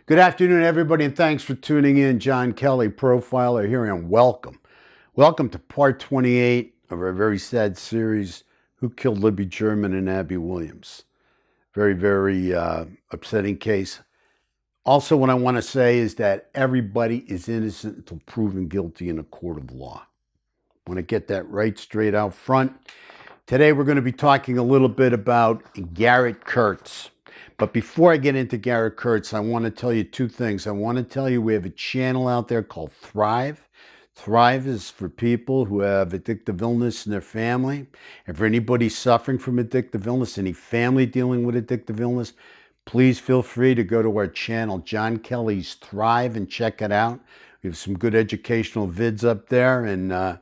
Good afternoon, everybody, and thanks for tuning in. John Kelly, profiler here, and welcome. Welcome to part 28 of our very sad series, Who Killed Libby German and Abby Williams? Very upsetting case. Also, what I want to say is that everybody is innocent until proven guilty in a court of law. I want to get that right straight out front. Today, we're going to be talking a little bit about Garrett Kirts. But before I get into Garrett Kirts, I want to tell you two things. I want to tell you we have a channel out there called Thrive. Thrive is for people who have addictive illness in their family. And for anybody suffering from addictive illness, any family dealing with addictive illness, please feel free to go to our channel, John Kelly's Thrive, and check it out. We have some good educational vids up there, and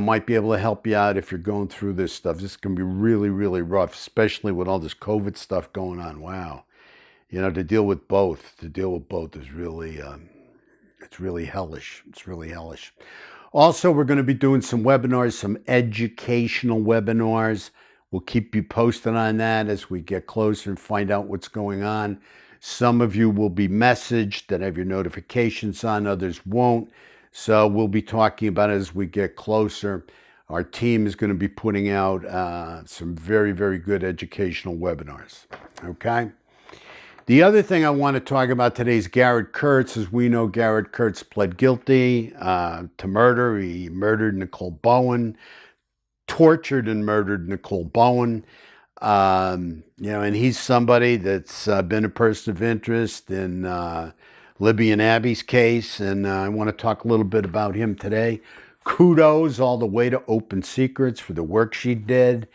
might be able to help you out if you're going through this stuff. This can be really rough, especially with all this COVID stuff going on. Wow. To deal with both is really, it's really hellish. It's really hellish. Also, we're going to be doing some webinars, some educational webinars. We'll keep you posted on that as we get closer and find out what's going on. Some of you will be messaged that have your notifications on, others won't. So we'll be talking about it as we get closer. Our team is going to be putting out some very good educational webinars. Okay? The other thing I want to talk about today is Garrett Kirts. As we know, Garrett Kirts pled guilty to murder. He murdered Nicole Bowen, tortured and murdered Nicole Bowen. And he's somebody that's been a person of interest in Libby and Abby's case, and I want to talk a little bit about him today. Kudos all the way to Open Secrets for the work she did,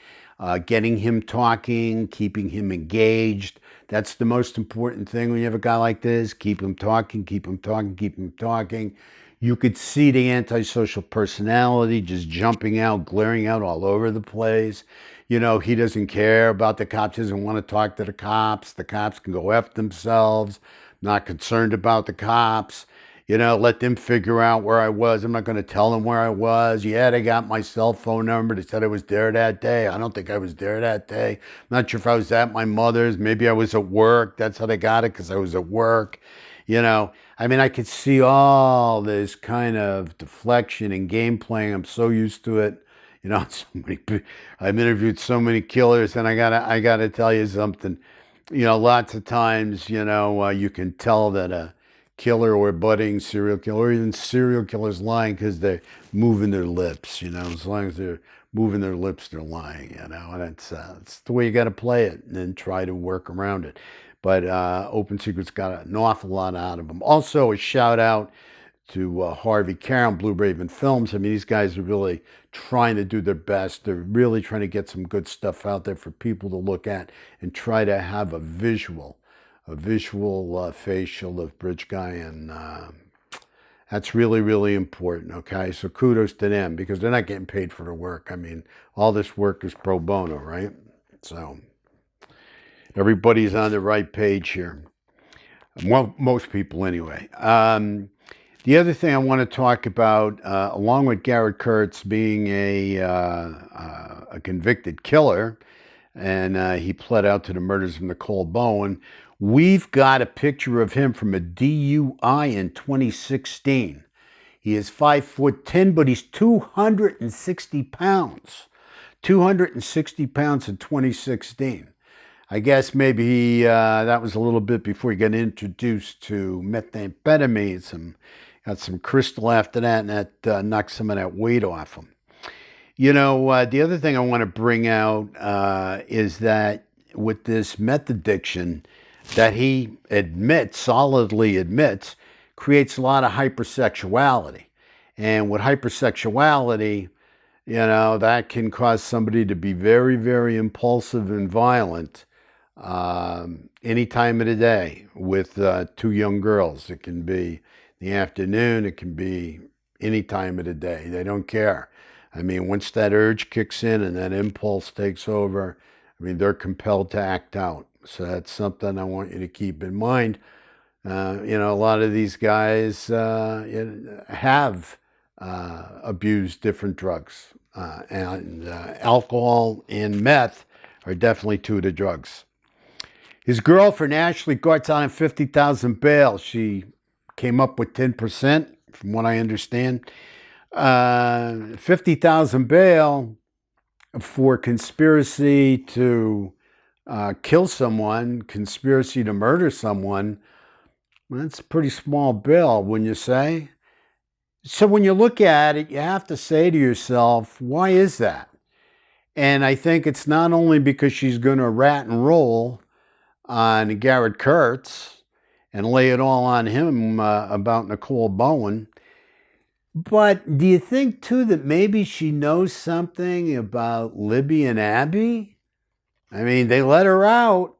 getting him talking, keeping him engaged. That's the most important thing when you have a guy like this. Keep him talking, keep him talking, keep him talking. You could see the antisocial personality just jumping out, glaring out all over the place. He doesn't care about the cops, doesn't want to talk to the cops. The cops can go F themselves. Not concerned about the cops. Let them figure out where I was. I'm not going to tell them where I was. Yeah, they got my cell phone number. They said I was there that day. I don't think I was there that day. I'm not sure if I was at my mother's. Maybe I was at work. That's how they got it, because I was at work. I could see all this kind of deflection and game playing. I'm so used to it. I've interviewed so many killers, and I gotta tell you something. Lots of times, you can tell that a killer or budding serial killer, or even serial killers, lying because they're moving their lips. As long as they're moving their lips, they're lying. And it's the way you got to play it, and then try to work around it. But Open Secrets got an awful lot out of them. Also, a shout out to Harvey Carroll, Blue Raven Films. These guys are really trying to do their best. They're really trying to get some good stuff out there for people to look at and try to have a visual facial of Bridge Guy, and that's really important, okay? So kudos to them, because they're not getting paid for their work. All this work is pro bono, right? So everybody's on the right page here. Well, most people anyway. The other thing I want to talk about, along with Garrett Kirts being a convicted killer, and he pled out to the murders of Nicole Bowen, we've got a picture of him from a DUI in 2016. He is 5'10", but he's 260 pounds. 260 pounds in 2016. I guess maybe that was a little bit before he got introduced to methamphetamine. Got some crystal after that, and that knocked some of that weight off him. The other thing I want to bring out is that with this meth addiction that he solidly admits, creates a lot of hypersexuality. And with hypersexuality, that can cause somebody to be very impulsive and violent any time of the day with two young girls. It can be the afternoon, it can be any time of the day. They don't care. Once that urge kicks in and that impulse takes over, they're compelled to act out. So that's something I want you to keep in mind. A lot of these guys have abused different drugs. And alcohol and meth are definitely two of the drugs. His girlfriend, Ashley, got on a $50,000 bail. She came up with 10%, from what I understand. 50,000 bail for conspiracy to kill someone, conspiracy to murder someone. Well, that's a pretty small bail, wouldn't you say? So when you look at it, you have to say to yourself, why is that? And I think it's not only because she's going to rat and roll on Garrett Kirts and lay it all on him about Nicole Bowen, but do you think, too, that maybe she knows something about Libby and Abby? I mean, they let her out,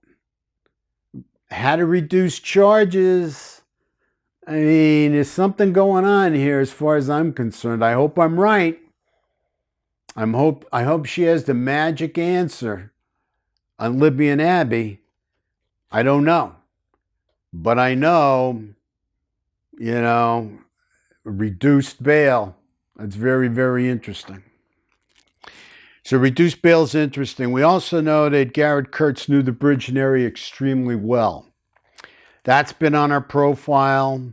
had to reduce charges. I mean, there's something going on here as far as I'm concerned. I hope I'm right. I hope she has the magic answer on Libby and Abby. I don't know. But I know, reduced bail. That's very, very interesting. So reduced bail is interesting. We also know that Garrett Kirts knew the bridge and area extremely well. That's been on our profile.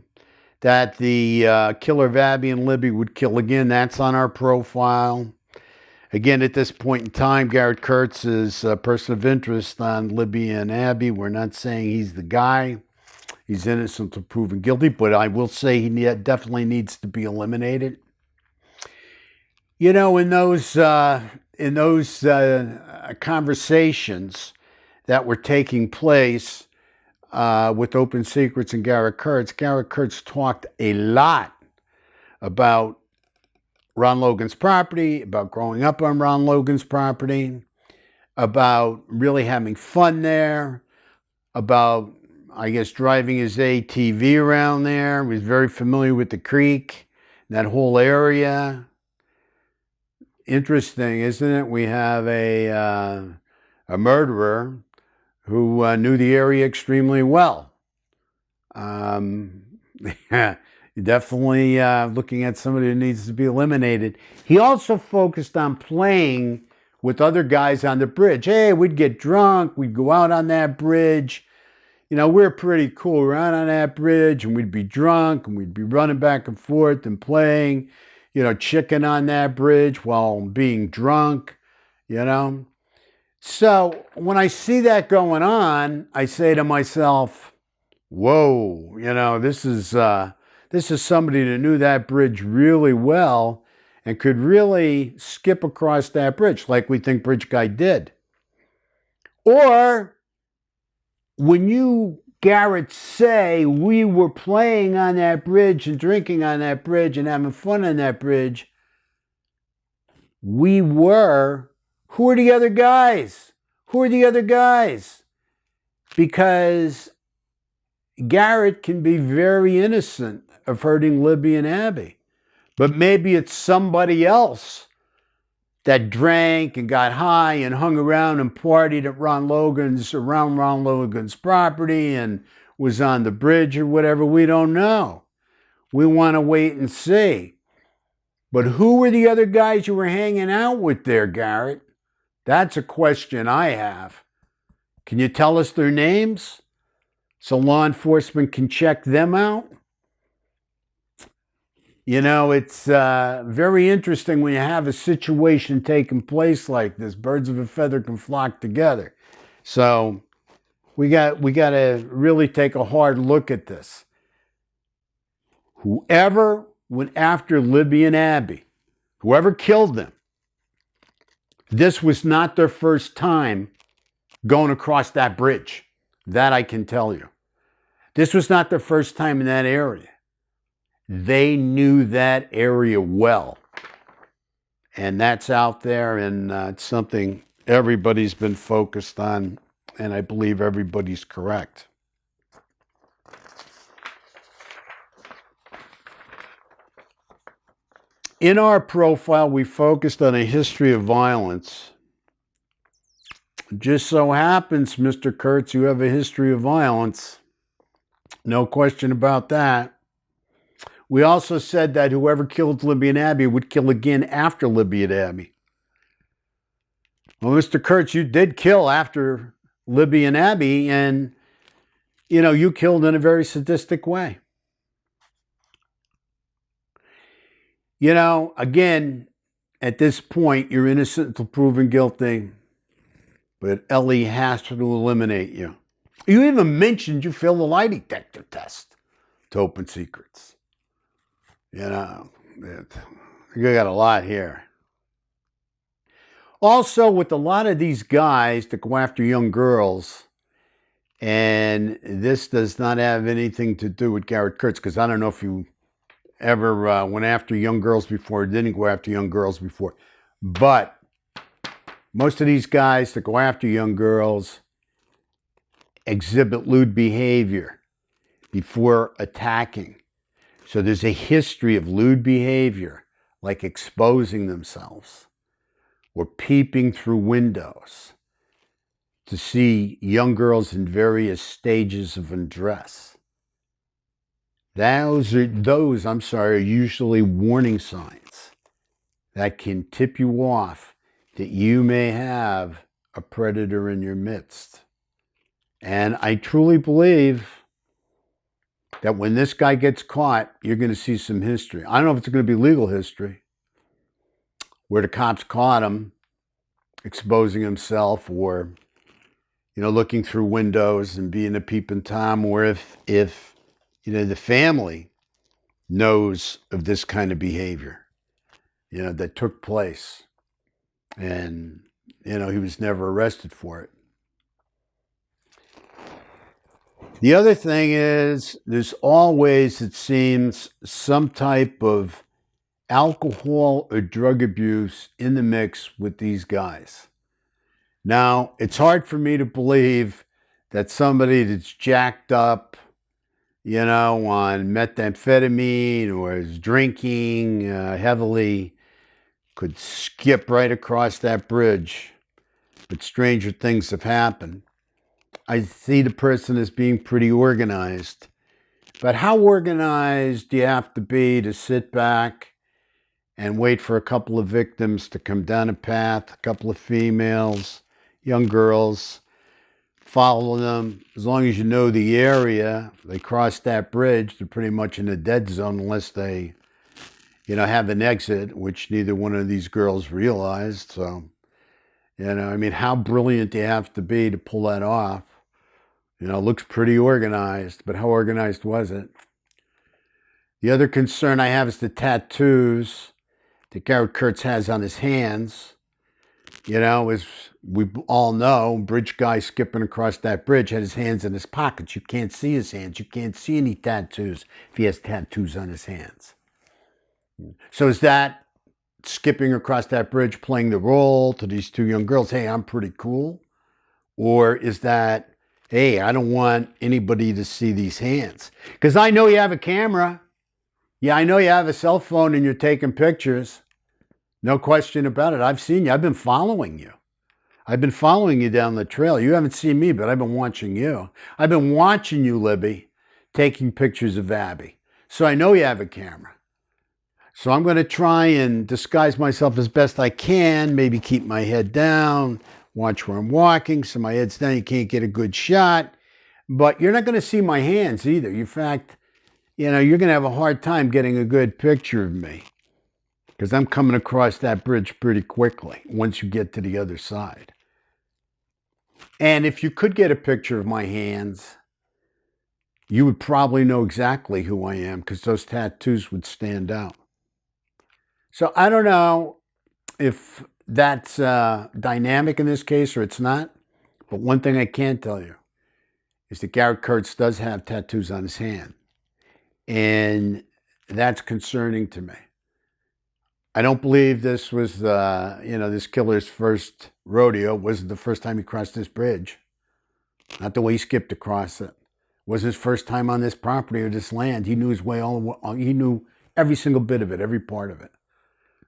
That the killer of Abby and Libby would kill again, that's on our profile. Again, at this point in time, Garrett Kirts is a person of interest on Libby and Abby. We're not saying he's the guy. He's innocent until proven guilty, but I will say he definitely needs to be eliminated. In those conversations that were taking place with Open Secrets and Garrett Kirts talked a lot about Ron Logan's property, about growing up on Ron Logan's property, about really having fun there, about, I guess, driving his ATV around there. He was very familiar with the creek, that whole area. Interesting, isn't it? We have a murderer who knew the area extremely well. Definitely looking at somebody who needs to be eliminated. He also focused on playing with other guys on the bridge. Hey, we'd get drunk. We'd go out on that bridge. We're pretty cool. We're out on that bridge, and we'd be drunk, and we'd be running back and forth and playing, chicken on that bridge while being drunk, So when I see that going on, I say to myself, whoa, this is somebody that knew that bridge really well and could really skip across that bridge like we think Bridge Guy did. Or when you, Garrett, say we were playing on that bridge and drinking on that bridge and having fun on that bridge, we were, who are the other guys? Who are the other guys? Because Garrett can be very innocent of hurting Libby and Abby. But maybe it's somebody else that drank and got high and hung around and partied at around Ron Logan's property and was on the bridge or whatever. We don't know. We want to wait and see. But who were the other guys you were hanging out with there, Garrett? That's a question I have. Can you tell us their names so law enforcement can check them out? It's very interesting when you have a situation taking place like this. Birds of a feather can flock together. So we got to really take a hard look at this. Whoever went after Libby and Abby, whoever killed them, this was not their first time going across that bridge. That I can tell you. This was not their first time in that area. They knew that area well. And that's out there, and it's something everybody's been focused on, and I believe everybody's correct. In our profile, we focused on a history of violence. Just so happens, Mr. Kirts, you have a history of violence. No question about that. We also said that whoever killed Libby and Abby would kill again after Libby and Abby. Well, Mr. Kirts, you did kill after Libby and Abby, and you killed in a very sadistic way. Again, at this point, you're innocent until proven guilty, but Ellie has to eliminate you. You even mentioned you failed the lie detector test to open secrets. You got a lot here. Also, with a lot of these guys that go after young girls, and this does not have anything to do with Garrett Kirts, because I don't know if you ever went after young girls before or didn't go after young girls before. But most of these guys that go after young girls exhibit lewd behavior before attacking. So there's a history of lewd behavior, like exposing themselves or peeping through windows to see young girls in various stages of undress. Those are usually warning signs that can tip you off that you may have a predator in your midst. And I truly believe that when this guy gets caught, you're going to see some history. I don't know if it's going to be legal history, where the cops caught him exposing himself or, looking through windows and being a peeping Tom, or if the family knows of this kind of behavior, that took place. And, he was never arrested for it. The other thing is, there's always, it seems, some type of alcohol or drug abuse in the mix with these guys. Now, it's hard for me to believe that somebody that's jacked up, on methamphetamine or is drinking heavily could skip right across that bridge. But stranger things have happened. I see the person as being pretty organized. But how organized do you have to be to sit back and wait for a couple of victims to come down a path, a couple of females, young girls, follow them? As long as you know the area, they cross that bridge, they're pretty much in a dead zone unless they, have an exit, which neither one of these girls realized. So, how brilliant do you have to be to pull that off? It looks pretty organized, but how organized was it? The other concern I have is the tattoos that Garrett Kirts has on his hands. As we all know, bridge guy skipping across that bridge had his hands in his pockets. You can't see his hands. You can't see any tattoos if he has tattoos on his hands. So is that skipping across that bridge playing the role to these two young girls? Hey, I'm pretty cool. Or is that, hey, I don't want anybody to see these hands? Because I know you have a camera. Yeah, I know you have a cell phone and you're taking pictures. No question about it. I've seen you. I've been following you. I've been following you down the trail. You haven't seen me, but I've been watching you. I've been watching you, Libby, taking pictures of Abby. So I know you have a camera. So I'm going to try and disguise myself as best I can, maybe keep my head down, watch where I'm walking, so my head's down, you can't get a good shot. But you're not going to see my hands either. In fact, you're going to have a hard time getting a good picture of me because I'm coming across that bridge pretty quickly once you get to the other side. And if you could get a picture of my hands, you would probably know exactly who I am because those tattoos would stand out. So I don't know if that's dynamic in this case or it's not. But one thing I can tell you is that Garrett Kirts does have tattoos on his hand. And that's concerning to me. I don't believe this was, this killer's first rodeo. It wasn't the first time he crossed this bridge. Not the way he skipped across it. It wasn't his first time on this property or this land. He knew his way he knew every single bit of it, every part of it.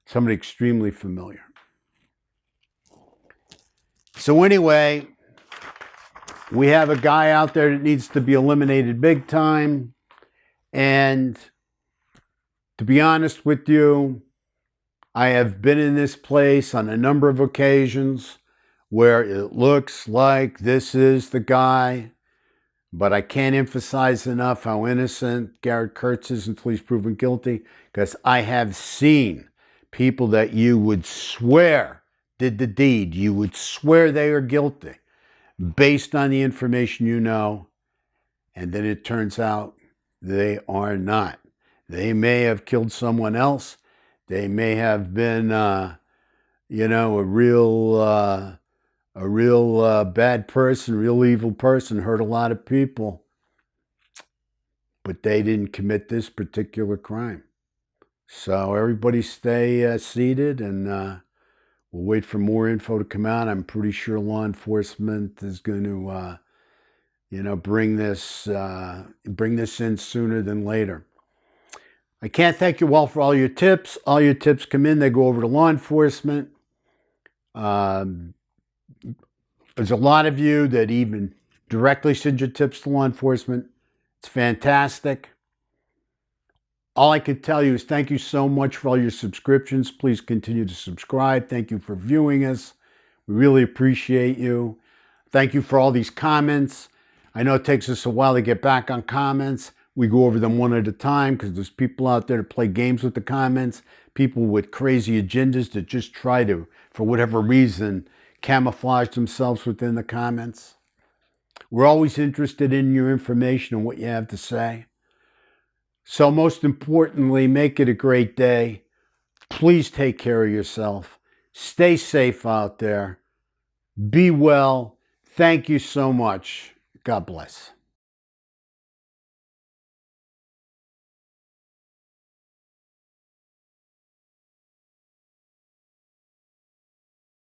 Somebody extremely familiar. So anyway, we have a guy out there that needs to be eliminated big time. And to be honest with you, I have been in this place on a number of occasions where it looks like this is the guy But I can't emphasize enough how innocent Garrett Kirts is until he's proven guilty, because I have seen people that you would swear did the deed. You would swear they are guilty based on the information you know, and then it turns out they are not. They may have killed someone else. They may have been, a real bad person, real evil person, hurt a lot of people, but they didn't commit this particular crime. So everybody stay seated, and we'll wait for more info to come out. I'm pretty sure law enforcement is going to, bring this in sooner than later. I can't thank you all for all your tips. All your tips come in, they go over to law enforcement. There's a lot of you that even directly send your tips to law enforcement. It's fantastic. All I can tell you is thank you so much for all your subscriptions. Please continue to subscribe. Thank you for viewing us. We really appreciate you. Thank you for all these comments. I know it takes us a while to get back on comments. We go over them one at a time because there's people out there that play games with the comments, people with crazy agendas that just try to, for whatever reason, camouflage themselves within the comments. We're always interested in your information and what you have to say. So most importantly, make it a great day. Please take care of yourself. Stay safe out there. Be well. Thank you so much. God bless.